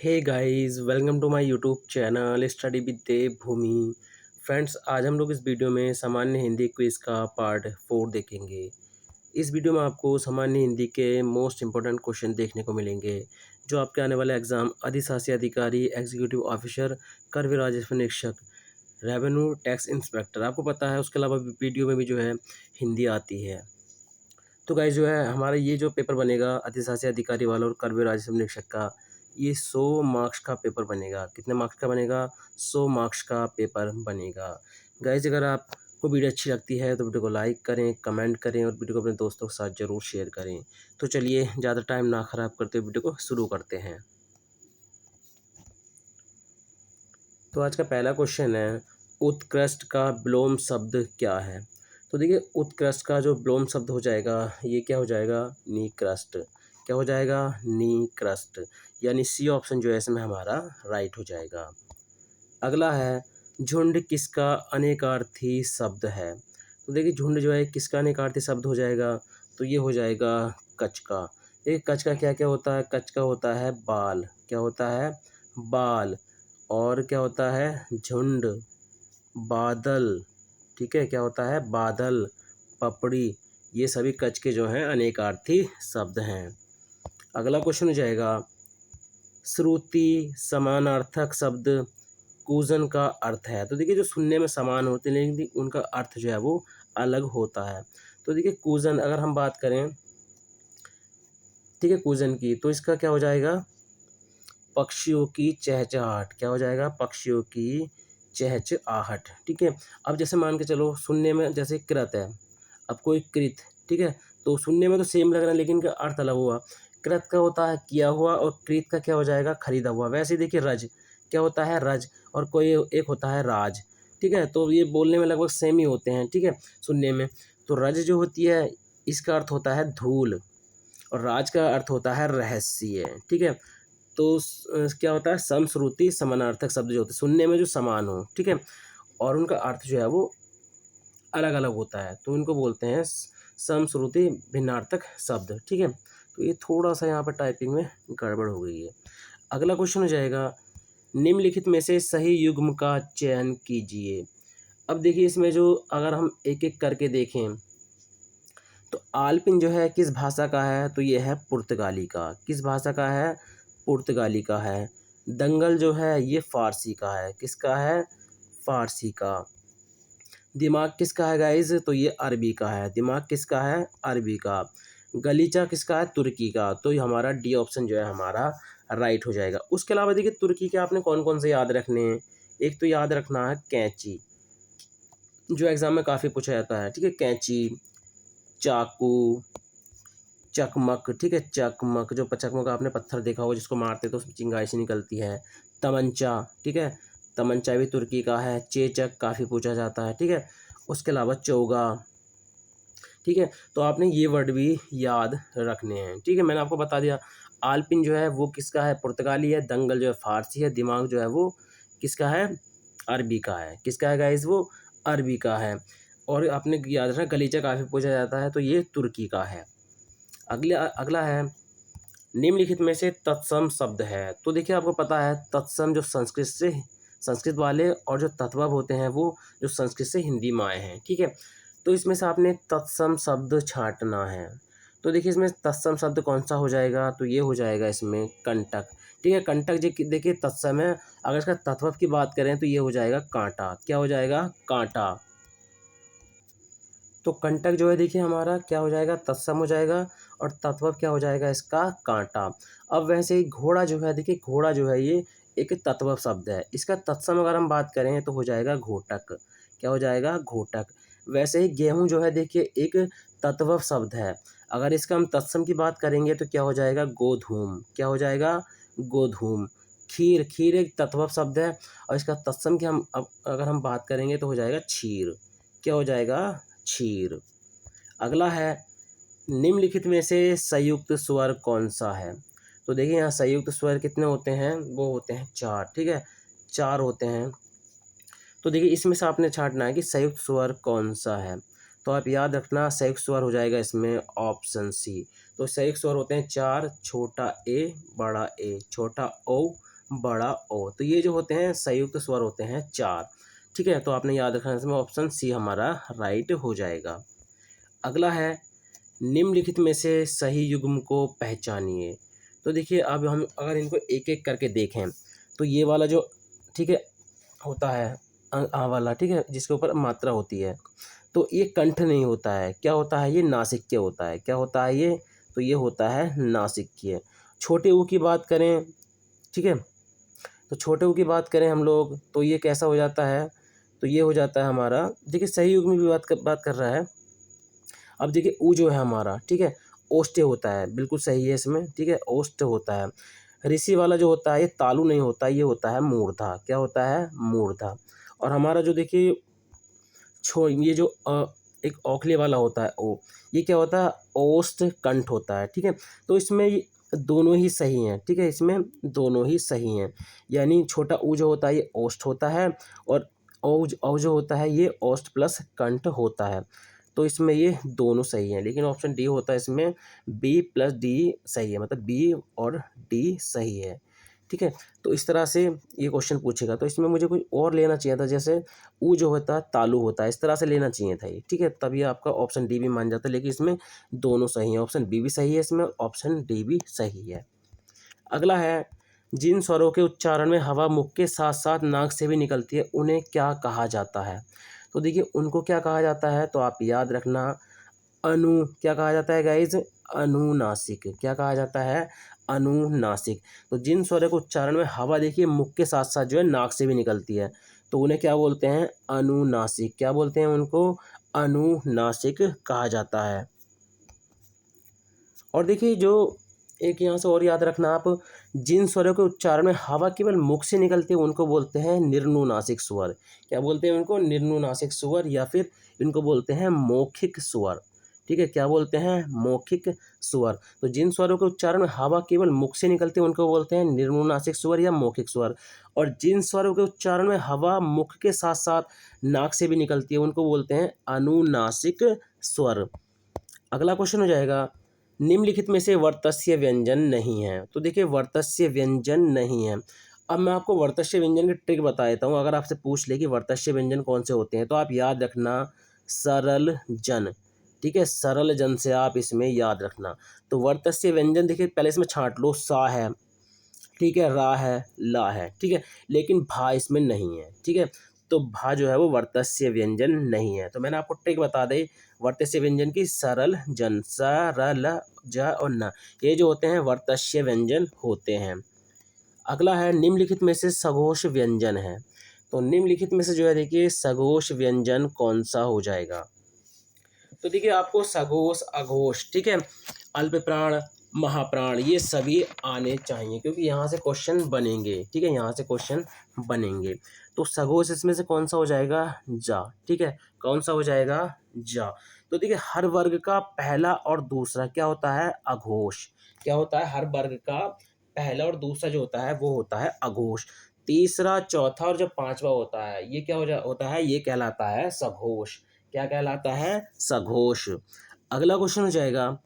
Hey guys, welcome to my YouTube channel study with Dev Bhoomi. Friends, आज हम लोग इस वीडियो में सामान्य हिंदी क्विज का पार्ट 4 देखेंगे। इस वीडियो में आपको सामान्य हिंदी के मोस्ट इंपॉर्टेंट क्वेश्चन देखने को मिलेंगे जो आपके आने वाले एग्जाम अधिशासी अधिकारी, एग्जीक्यूटिव ऑफिसर, कर व राजस्व निरीक्षक, रेवेन्यू टैक्स इंस्पेक्टर, आपको पता है। उसके अलावा वीडियो में भी जो है हिंदी आती है। तो गाइस जो है हमारा ये जो पेपर बनेगा अधिशासी अधिकारी वाला और कर व राजस्व निरीक्षक का, ये 100 मार्क्स का पेपर बनेगा। कितने मार्क्स का बनेगा? 100 मार्क्स का पेपर बनेगा। गाइस अगर आपको वीडियो अच्छी लगती है तो वीडियो को लाइक करें, कमेंट करें और वीडियो को अपने दोस्तों के साथ ज़रूर शेयर करें। तो चलिए ज़्यादा टाइम ना ख़राब करते हुए वीडियो को शुरू करते हैं। तो आज का पहला क्वेश्चन है, उत्कृष्ट का विलोम शब्द क्या है? तो देखिए, उत्कृष्ट का जो विलोम शब्द हो जाएगा ये क्या हो जाएगा? निकृष्ट। क्या हो जाएगा? निकृष्ट। यानी सी ऑप्शन जो है इसमें हमारा राइट हो जाएगा। अगला है, झुंड किसका अनेकार्थी शब्द है? तो देखिए, झुंड जो है किसका अनेकार्थी शब्द हो जाएगा? तो ये हो जाएगा कच का। देखिए, कच का क्या क्या होता है? कच का होता है बाल। क्या होता है? बाल। और क्या होता है? झुंड, बादल। ठीक है, क्या होता है? बादल, पपड़ी। ये सभी कच के जो हैं अनेकार्थी शब्द हैं। अगला क्वेश्चन हो जाएगा, श्रुति समानार्थक शब्द कूजन का अर्थ है। तो देखिए, जो सुनने में समान होते हैं लेकिन उनका अर्थ जो है वो अलग होता है। तो देखिए, कूजन अगर हम बात करें, ठीक है, कूजन की, तो इसका क्या हो जाएगा? पक्षियों की चहचहाहट। क्या हो जाएगा? पक्षियों की चहचहाहट। ठीक है। अब जैसे मान के चलो, सुनने में जैसे कृत है, अब कोई कृत, ठीक है, तो सुनने में तो सेम लग रहा है लेकिन इनका अर्थ अलग हुआ। कृत का होता है किया हुआ और कृत का क्या हो जाएगा? खरीदा हुआ। वैसे ही देखिए, रज क्या होता है? रज। और कोई एक होता है राज। ठीक है, तो ये बोलने में लगभग सेम ही होते हैं, ठीक है, सुनने में। तो रज जो होती है इसका अर्थ होता है धूल और राज का अर्थ होता है रहस्य। ठीक है, तो क्या होता है? समश्रुति समानार्थक शब्द जो होते हैं सुनने में जो समान हो, ठीक है, और उनका अर्थ जो है वो अलग अलग होता है, तो इनको बोलते हैं समश्रुति भिन्नार्थक शब्द। ठीक है, तो ये थोड़ा सा यहाँ पर टाइपिंग में गड़बड़ हो गई है। अगला क्वेश्चन हो जाएगा, निम्नलिखित में से सही युग्म का चयन कीजिए। अब देखिए, इसमें जो अगर हम एक एक करके देखें तो आलपिन जो है किस भाषा का है? तो ये है पुर्तगाली का। किस भाषा का है? पुर्तगाली का है। दंगल जो है ये फ़ारसी का है। किसका है? फ़ारसी का। दिमाग किसका है गाइज़? तो ये अरबी का है। दिमाग किसका है? अरबी का। गलीचा किसका है? तुर्की का। तो ये हमारा डी ऑप्शन जो है हमारा राइट हो जाएगा। उसके अलावा देखिए, तुर्की के आपने कौन कौन से याद रखने हैं? एक तो याद रखना है कैंची, जो एग्ज़ाम में काफ़ी पूछा जाता है। ठीक है, कैंची, चाकू, चकमक। ठीक है, चकमक, जो चकमक आपने पत्थर देखा होगा जिसको मारते तो उसमें चिंगारी सी निकलती है। तमंचा, ठीक है, तमंचा भी तुर्की का है। चेचक काफ़ी पूछा जाता है। ठीक है, उसके अलावा चोगा। ठीक है, तो आपने ये वर्ड भी याद रखने हैं। ठीक है, मैंने आपको बता दिया। आलपिन जो है वो किसका है? पुर्तगाली है। दंगल जो है फारसी है। दिमाग जो है वो किसका है? अरबी का है। किसका है गाइस? वो अरबी का है। और आपने याद रखना, गलीचा काफ़ी पूछा जाता है, तो ये तुर्की का है। अगला है, निम्नलिखित में से तत्सम शब्द है। तो देखिए, आपको पता है तत्सम जो संस्कृत वाले और जो तत्वब होते हैं वो जो संस्कृत से हिंदी में आए हैं। ठीक है, तो इसमें से आपने तत्सम शब्द छांटना है। तो देखिए, इसमें तत्सम शब्द कौन सा हो जाएगा? तो ये हो जाएगा इसमें कंटक। ठीक है, कंटक देखिए तत्सम है। अगर इसका तत्वब की बात करें तो ये हो जाएगा कांटा। क्या हो जाएगा? कांटा। तो कंटक जो है देखिए हमारा क्या हो जाएगा? तत्सम हो जाएगा। और तत्वब क्या हो जाएगा इसका? कांटा। अब वैसे ही घोड़ा जो है, देखिए घोड़ा जो है ये एक तत्वब शब्द है। इसका तत्सम अगर हम बात करें तो हो जाएगा घोटक। क्या हो जाएगा? घोटक। वैसे ही गेहूँ जो है देखिए एक तत्वब शब्द है। अगर इसका हम तत्सम की बात करेंगे तो क्या हो जाएगा? गोधूम। क्या हो जाएगा? गोधूम। खीर, खीर एक तत्वब शब्द है और इसका तत्सम की हम अब अगर हम बात करेंगे तो हो जाएगा क्षीर। क्या हो जाएगा? क्षीर। अगला है, निम्नलिखित में से संयुक्त स्वर कौन सा है? तो देखिए, यहाँ संयुक्त स्वर कितने होते हैं? वो होते हैं 4। ठीक है, 4 होते हैं। तो देखिए, इसमें से आपने छांटना है कि संयुक्त स्वर कौन सा है। तो आप याद रखना, संयुक्त स्वर हो जाएगा इसमें ऑप्शन सी। तो संयुक्त स्वर होते हैं 4, छोटा ए, बड़ा ए, छोटा ओ, बड़ा ओ। तो ये जो होते हैं संयुक्त स्वर होते हैं 4। ठीक है, तो आपने याद रखना इसमें ऑप्शन सी हमारा राइट हो जाएगा। अगला है निम्नलिखित में से सही युग्म को पहचानिए। तो देखिए अब हम अगर इनको एक-एक करके देखें तो ये वाला जो ठीक है होता है आ वाला ठीक है जिसके ऊपर मात्रा होती है तो ये कंठ नहीं होता है, क्या होता है ये नासिक्य होता है। क्या होता है ये? तो ये होता है नासिक्य। छोटे ऊ की बात करें ठीक है, तो छोटे ऊ की बात करें हम लोग तो ये कैसा हो जाता है? तो ये हो जाता है हमारा देखिए सही युग्म भी बात कर रहा है। अब देखिए ऊ जो है हमारा ठीक है ओष्ठ्य होता है, बिल्कुल सही है इसमें ठीक है ओष्ठ्य होता है। ऋषि वाला जो होता है ये तालु नहीं होता, ये होता है मूर्धा। क्या होता है? मूर्धा। और हमारा जो देखिए ये जो एक औखले वाला होता है ओ, ये क्या होता है? ओष्ठ कंठ होता है ठीक है। तो इसमें ये दोनों ही सही हैं ठीक है, इसमें दोनों ही सही हैं। यानी छोटा ऊ जो होता है ये ओष्ठ होता है और औ जो होता है ये ओष्ठ प्लस कंठ होता है। तो इसमें ये दोनों सही हैं, लेकिन ऑप्शन डी होता है इसमें बी प्लस डी सही है, मतलब बी और डी सही है ठीक है। तो इस तरह से ये क्वेश्चन पूछेगा, तो इसमें मुझे कोई और लेना चाहिए था, जैसे ऊ जो होता है तालु होता है, इस तरह से लेना चाहिए था ये ठीक है, तब ये आपका ऑप्शन डी भी मान जाता है। लेकिन इसमें दोनों सही हैं, ऑप्शन बी भी सही है इसमें, ऑप्शन डी भी सही है। अगला है जिन स्वरों के उच्चारण में हवा मुख के साथ साथ नाक से भी निकलती है उन्हें क्या कहा जाता है? तो देखिए उनको क्या कहा जाता है, तो आप याद रखना क्या कहा जाता है गाइज? अनुनासिक। क्या कहा जाता है? अनुनासिक। तो जिन स्वरों के उच्चारण में हवा देखिए मुख के साथ साथ जो है नाक से भी निकलती है तो उन्हें क्या बोलते हैं? अनुनासिक। क्या बोलते हैं उनको? अनुनासिक कहा जाता है। और देखिए जो एक यहाँ से और याद रखना आप, जिन स्वरों के उच्चारण में हवा केवल मुख से निकलती है उनको बोलते हैं निर्नुनासिक स्वर। क्या बोलते हैं उनको? निर्नुनासिक स्वर, या फिर इनको बोलते हैं मौखिक स्वर। ठीक है, क्या बोलते हैं? मौखिक स्वर। तो जिन स्वरों के उच्चारण में हवा केवल मुख से निकलती है उनको बोलते हैं निर्नुनासिक स्वर या मौखिक स्वर। और जिन स्वरों के उच्चारण में हवा मुख के साथ साथ नाक से भी निकलती है उनको बोलते हैं अनुनासिक स्वर। अगला क्वेश्चन हो जाएगा निम्नलिखित में से वर्तस्य व्यंजन नहीं है। तो देखिए वर्तस्य व्यंजन नहीं है। अब मैं आपको वर्तस्य व्यंजन की ट्रिक बता देता हूँ। अगर आपसे पूछ ले कि वर्तस्य व्यंजन कौन से होते हैं तो आप याद रखना सरल जन। ठीक है, सरल जन से आप इसमें याद रखना। तो वर्तस्य व्यंजन देखिए पहले इसमें छांट लो, सा है ठीक है, रा है, ला है ठीक है, लेकिन भा इसमें नहीं है ठीक है। तो भा जो है वो वर्तस्य व्यंजन नहीं है। तो मैंने आपको ट्रिक बता दी वर्तस्य व्यंजन की, सरल जन, स र ल ज और न, ये जो होते हैं वर्तस्य व्यंजन होते हैं। अगला है निम्नलिखित में से सघोष व्यंजन है। तो निम्नलिखित में से जो है देखिए सघोष व्यंजन कौन सा हो जाएगा? तो देखिए आपको सघोष, अघोष ठीक है, अल्प प्राण, महाप्राण ये सभी आने चाहिए क्योंकि यहाँ से क्वेश्चन बनेंगे ठीक है, यहाँ से क्वेश्चन बनेंगे। तो सघोष इसमें से कौन सा हो जाएगा? जा। ठीक है, कौन सा हो जाएगा? जा। तो देखिए हर वर्ग का पहला और दूसरा क्या होता है? अघोष। क्या होता है? हर वर्ग का पहला और दूसरा जो होता है वो होता है अघोष। तीसरा, चौथा और जो पांचवा होता है ये क्या होता है? ये कहलाता है सघोष। क्या कहलाता है? सघोष। अगला क्वेश्चन हो जाएगा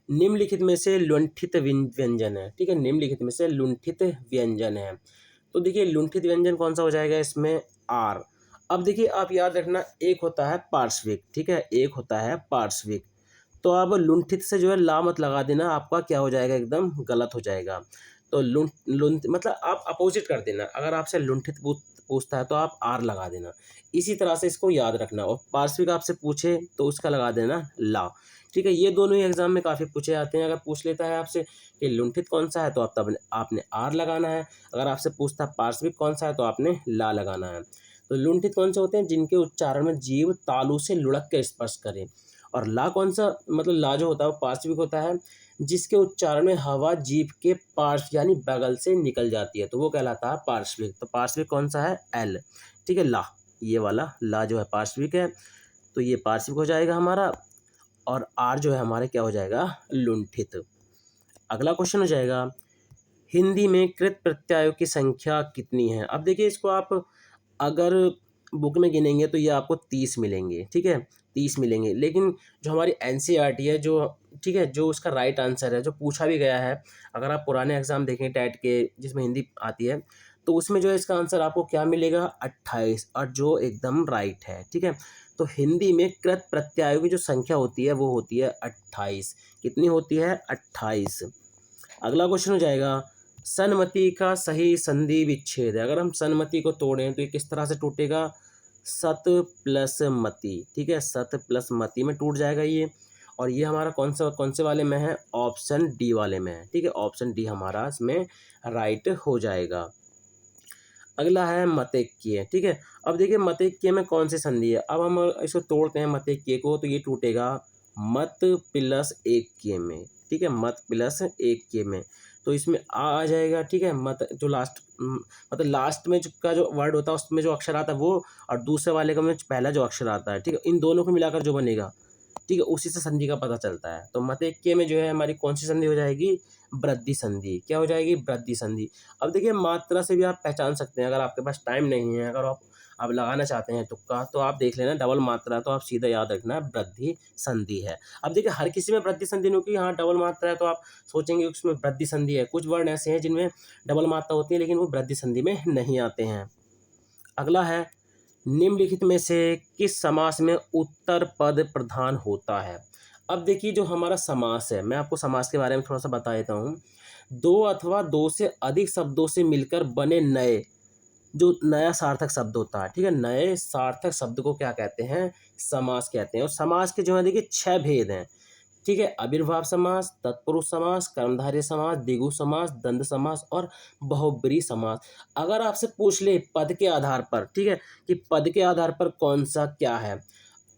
निम्नलिखित में से लुंठित व्यंजन है। ठीक है, निम्नलिखित में से लुंठित व्यंजन है। तो देखिए लुंठित व्यंजन कौन सा हो जाएगा इसमें? आर। अब देखिए आप याद रखना एक होता है पार्श्विक, ठीक है, एक होता है पार्श्विक। तो आप लुंठित से जो है ला मत लगा देना, आपका क्या हो जाएगा? एकदम गलत हो जाएगा। तो लुंठ लुंठ मतलब आप अपोजिट कर देना। अगर आपसे लुंठित पूछता है तो आप आर लगा देना। इसी तरह से इसको याद रखना। और पार्श्विक आपसे पूछे तो उसका लगा देना ला। ठीक है, ये दोनों ही एग्जाम में काफ़ी पूछे जाते हैं। अगर पूछ लेता है आपसे कि लुंठित कौन सा है तो आप तब आपने आर लगाना है। अगर आपसे पूछता है पार्श्विक कौन सा है तो आपने ला लगाना है। तो लुंठित कौन से होते हैं? जिनके उच्चारण में जीव तालु से लुढ़क के स्पर्श करे। और ला कौन सा? मतलब ला जो होता है वो पार्श्विक होता है जिसके उच्चारण में हवा जीभ के पार्श्व यानी बगल से निकल जाती है, तो वो कहलाता है पार्श्विक। तो पार्श्विक कौन सा है? एल। ठीक है, ला, ये वाला ला जो है पार्श्विक है, तो ये पार्श्विक हो जाएगा हमारा। और आर जो है हमारे क्या हो जाएगा? लुंठित। अगला क्वेश्चन हो जाएगा हिंदी में कृत प्रत्ययों की संख्या कितनी है? अब देखिए इसको आप अगर बुक में गिनेंगे तो ये आपको 30 मिलेंगे। ठीक है, 30 मिलेंगे। लेकिन जो हमारी एनसीईआरटी है, जो ठीक है, जो उसका राइट आंसर है, जो पूछा भी गया है, अगर आप पुराने एग्ज़ाम देखें टेट के जिसमें हिंदी आती है, तो उसमें जो है इसका आंसर आपको क्या मिलेगा 28, और जो एकदम राइट है। ठीक है, तो हिंदी में कृत प्रत्ययों की जो संख्या होती है वो होती है 28। कितनी होती है 28। अगला क्वेश्चन हो जाएगा, सन्मति का सही संधि विच्छेद है। अगर हम सन्मति को तोड़ें तो ये किस तरह से टूटेगा, सत प्लस मति। ठीक है, सत प्लस मति में टूट जाएगा ये, और ये हमारा कौन से वाले में है, ऑप्शन डी वाले में है। ठीक है, ऑप्शन डी हमारा इसमें राइट हो जाएगा। अगला है मतैक्य। ठीक है, अब देखिए मतैक्य में कौन सी संधि है। अब हम इसको तोड़ते हैं मतैक्य को, तो ये टूटेगा मत प्लस एक्य में। ठीक है, मत प्लस एक्य में, तो इसमें आ जाएगा। ठीक है, मत जो लास्ट मतलब लास्ट में का जो वर्ड होता है उसमें जो अक्षर आता है वो, और दूसरे वाले का में पहला जो अक्षर आता है, ठीक है, इन दोनों को मिलाकर जो बनेगा, ठीक है, उसी से संधि का पता चलता है। तो मतैक्य में जो है हमारी कौन सी संधि हो जाएगी, वृद्धि संधि। क्या हो जाएगी, वृद्धि संधि। अब देखिए मात्रा से भी आप पहचान सकते हैं, अगर आपके पास टाइम नहीं है, अगर आप लगाना चाहते हैं तुक्का, तो आप देख लेना डबल मात्रा, तो आप सीधा याद रखना वृद्धि संधि है। अब देखिए हर किसी में वृद्धि संधि नहीं होगी, हाँ डबल मात्रा है तो आप सोचेंगे उसमें वृद्धि संधि है। कुछ वर्ड ऐसे हैं जिनमें डबल मात्रा होती है लेकिन वो वृद्धि संधि में नहीं आते हैं। अगला है, निम्नलिखित में से किस समास में उत्तर पद प्रधान होता है। अब देखिए जो हमारा समास है, मैं आपको समास के बारे में थोड़ा सा बता देता हूँ। दो अथवा दो से अधिक शब्दों से मिलकर बने नए, जो नया सार्थक शब्द होता है, ठीक है, नए सार्थक शब्द को क्या कहते हैं, समास कहते हैं। और समास के जो है देखिए 6 भेद हैं। ठीक है, आविर्भाव समास, तत्पुरुष समास, कर्मधारय समास, द्विगु समास, द्वंद्व समास और बहुब्रीहि समास। अगर आपसे पूछ ले पद के आधार पर, ठीक है, कि पद के आधार पर कौन सा क्या है,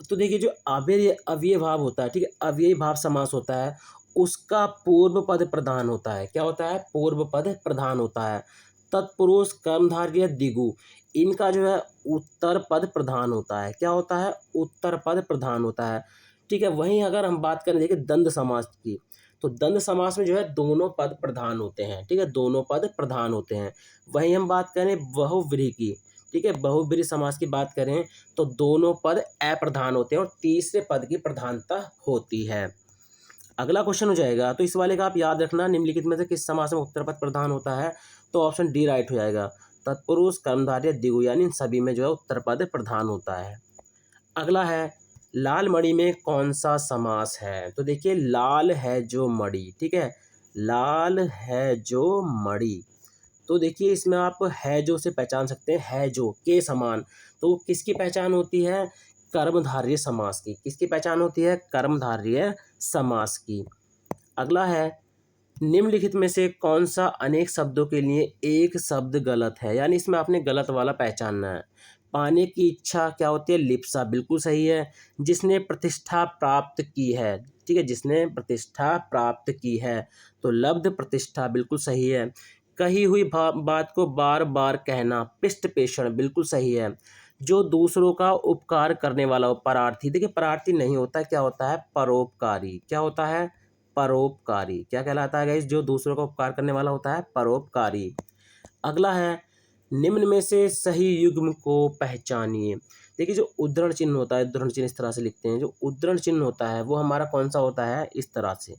तो देखिए जो अव्यय भाव होता है, ठीक है, अव्ययी भाव समास होता है, उसका पूर्व पद प्रधान होता है। क्या होता है, पूर्व पद प्रधान होता है। तत्पुरुष, कर्मधारय, द्विगु, इनका जो है उत्तर पद प्रधान होता है। क्या होता है, उत्तर पद प्रधान होता है। ठीक है, वहीं अगर हम बात करें देखिए द्वंद्व समास की, तो द्वंद्व समास में जो है दोनों पद प्रधान होते हैं। ठीक है, दोनों पद प्रधान होते हैं। वहीं हम बात करें बहुव्रीहि की, ठीक है, बहुव्रीहि समास की बात करें तो दोनों पद अप्रधान होते हैं और तीसरे पद की प्रधानता होती है। अगला क्वेश्चन हो जाएगा, तो इस वाले का आप याद रखना, निम्नलिखित में से किस समास में उत्तर पद प्रधान होता है, तो ऑप्शन डी राइट हो जाएगा। तत्पुरुष, कर्मधारय, द्विगु, यानी इन सभी में जो है उत्तर पद प्रधान होता है। अगला है, लाल मणि में कौन सा समास है। तो देखिए लाल है जो मणि, ठीक है, लाल है जो मणि, तो देखिए इसमें आप है जो से पहचान सकते हैं, है जो के समान, तो किसकी पहचान होती है, कर्मधारय समास की। किसकी पहचान होती है, कर्मधारय समास की। अगला है, निम्नलिखित में से कौन सा अनेक शब्दों के लिए एक शब्द गलत है, यानी इसमें आपने गलत वाला पहचानना है। पाने की इच्छा क्या होती है, लिप्सा, बिल्कुल सही है। जिसने प्रतिष्ठा प्राप्त की है, ठीक है, जिसने प्रतिष्ठा प्राप्त की है, तो लब्ध प्रतिष्ठा, बिल्कुल सही है। कही हुई बात को बार बार कहना, पिष्ट पेषण, बिल्कुल सही है। जो दूसरों का उपकार करने वाला हो, परार्थी, देखिए परार्थी नहीं होता है, क्या होता है, परोपकारी। क्या होता है, परोपकारी। क्या कहलाता है गाइस, जो दूसरों का उपकार करने वाला होता है, परोपकारी। अगला है, निम्न में से सही युग्म को पहचानिए। देखिए जो उद्धरण चिन्ह होता है, उद्धरण चिन्ह इस तरह से लिखते हैं, जो उद्धरण चिन्ह होता है वो हमारा कौन सा होता है, इस तरह से,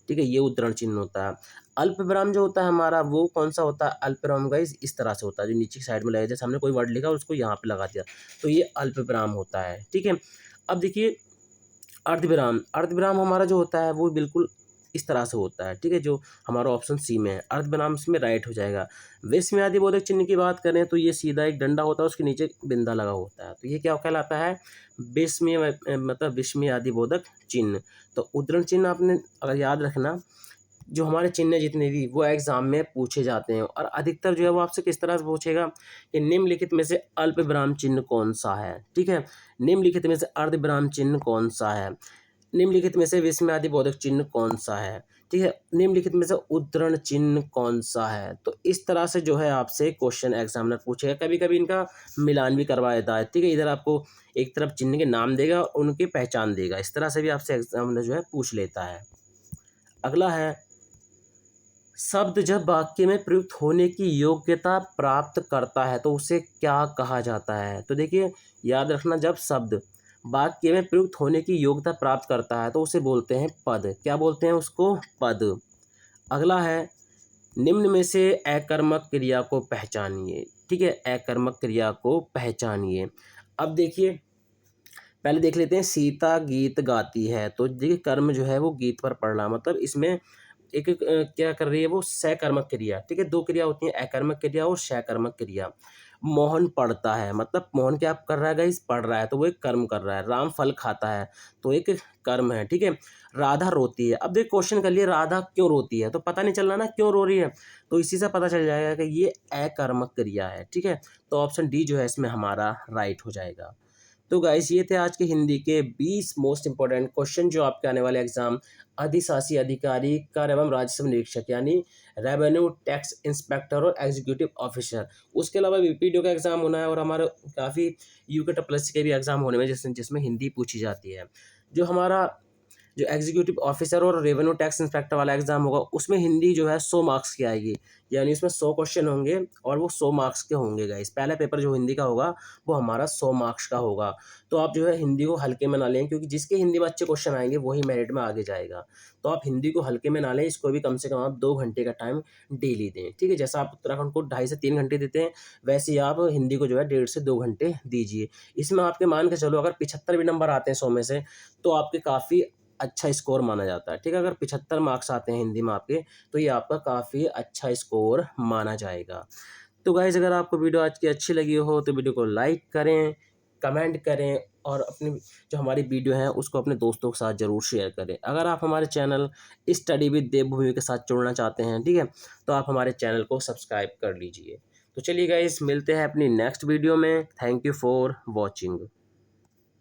ठीक है, ये उद्धरण चिन्ह होता है। अल्प विराम जो होता है हमारा वो कौन सा होता है, अल्प विराम गाइस इस तरह से होता है, जो नीचे की साइड में लगेगा, जैसे हमने कोई वर्ड लिखा उसको यहाँ पे लगा दिया, तो ये अल्प विराम होता है। ठीक है, अब देखिए अर्धविराम, अर्धविराम हमारा जो होता है वो बिल्कुल इस तरह से होता है। ठीक है, जो हमारा ऑप्शन सी में है, अर्धविराम इसमें राइट हो जाएगा। विस्मयादिबोधक चिन्ह की बात करें तो ये सीधा एक डंडा होता है, उसके नीचे बिंदा लगा होता है, तो ये क्या कहलाता है, विस्मय, मतलब विस्मयादिबोधक चिन्ह। तो उद्धरण चिन्ह आपने अगर याद रखना, जो हमारे चिन्ह जितने भी वो एग्जाम में पूछे जाते हैं, और अधिकतर जो है वो आपसे किस तरह से पूछेगा कि निम्नलिखित में से अल्प विराम चिन्ह कौन सा है, ठीक है, निम्नलिखित में से अर्ध विराम चिन्ह कौन सा है, निम्नलिखित में से विस्मयादिबोधक चिन्ह कौन सा है, ठीक है, निम्नलिखित में से उद्धरण चिन्ह कौन सा है। तो इस तरह से जो है आपसे क्वेश्चन एग्जामिनर पूछेगा, कभी कभी इनका मिलान भी करवा देता है। ठीक है, इधर आपको एक तरफ चिन्ह के नाम देगा और उनकी पहचान देगा, इस तरह से भी आपसे एग्जामिनर जो है पूछ लेता है। अगला है, शब्द जब वाक्य में प्रयुक्त होने की योग्यता प्राप्त करता है तो उसे क्या कहा जाता है। तो देखिए याद रखना, जब शब्द वाक्य में प्रयुक्त होने की योग्यता प्राप्त करता है तो उसे बोलते हैं पद। क्या बोलते हैं उसको? पद। अगला है, निम्न में से अकर्मक क्रिया को पहचानिए। ठीक है, अकर्मक क्रिया को पहचानिए। अब देखिए, पहले देख लेते हैं, सीता गीत गाती है, तो देखिए कर्म जो है वो गीत पर पड़ रहा, मतलब इसमें क्या कर रही है वो, सकर्मक क्रिया। ठीक है, दो क्रिया होती हैं, अकर्मक क्रिया और सकर्मक क्रिया। मोहन पढ़ता है, मतलब मोहन क्या कर रहा है गाइस? पढ़ रहा है, तो वो एक कर्म कर रहा है। राम फल खाता है, तो एक कर्म है। ठीक है, राधा रोती है। अब देख क्वेश्चन कर लिए, राधा क्यों रोती है, तो पता नहीं चल रहा ना क्यों रो रही है, तो इसी से पता चल जाएगा कि ये अकर्मक क्रिया है। ठीक है, तो ऑप्शन डी जो है इसमें हमारा राइट हो जाएगा। तो गाइस ये थे आज के हिंदी के 20 मोस्ट इंपॉर्टेंट क्वेश्चन जो आपके आने वाले एग्जाम अधिशासी अधिकारी, कर एवं राजस्व निरीक्षक यानी रेवेन्यू टैक्स इंस्पेक्टर और एग्जीक्यूटिव ऑफिसर, उसके अलावा बीपीडीओ का एग्जाम होना है और हमारे काफ़ी यूके प्लस के भी एग्जाम होने में जिसमें हिंदी पूछी जाती है। जो हमारा जो एग्जीक्यूटिव ऑफिसर और रेवेन्यू टैक्स इंस्पेक्टर वाला एग्जाम होगा उसमें हिंदी जो है 100 मार्क्स की आएगी, यानी इसमें 100 क्वेश्चन होंगे और वो 100 मार्क्स के होंगे गाइस। पहला पेपर जो हिंदी का होगा वो हमारा 100 मार्क्स का होगा। तो आप जो है हिंदी को हल्के में ना लें, क्योंकि जिसके हिंदी में अच्छे क्वेश्चन आएंगे वही मेरिट में आगे जाएगा। तो आप हिंदी को हल्के में ना लें, इसको भी कम से कम आप 2 घंटे का टाइम डेली दें। ठीक है, जैसा आप उत्तराखंड को 2.5 से 3 घंटे देते हैं, वैसे ही आप हिंदी को जो है 1.5 से 2 घंटे दीजिए। इसमें आपके मान के चलो अगर 75 भी नंबर आते हैं 100 में से, तो आपके काफ़ी अच्छा स्कोर माना जाता है। ठीक है, अगर 75 मार्क्स आते हैं हिंदी में आपके, तो ये आपका काफ़ी अच्छा स्कोर माना जाएगा। तो गाइज़ अगर आपको वीडियो आज की अच्छी लगी हो तो वीडियो को लाइक करें, कमेंट करें और अपनी जो हमारी वीडियो है उसको अपने दोस्तों के साथ ज़रूर शेयर करें। अगर आप हमारे चैनल स्टडी विद देवभूमि के साथ जुड़ना चाहते हैं, ठीक है, तो आप हमारे चैनल को सब्सक्राइब कर लीजिए। तो चलिए गाइज़ मिलते हैं अपनी नेक्स्ट वीडियो में। Thank you for watching.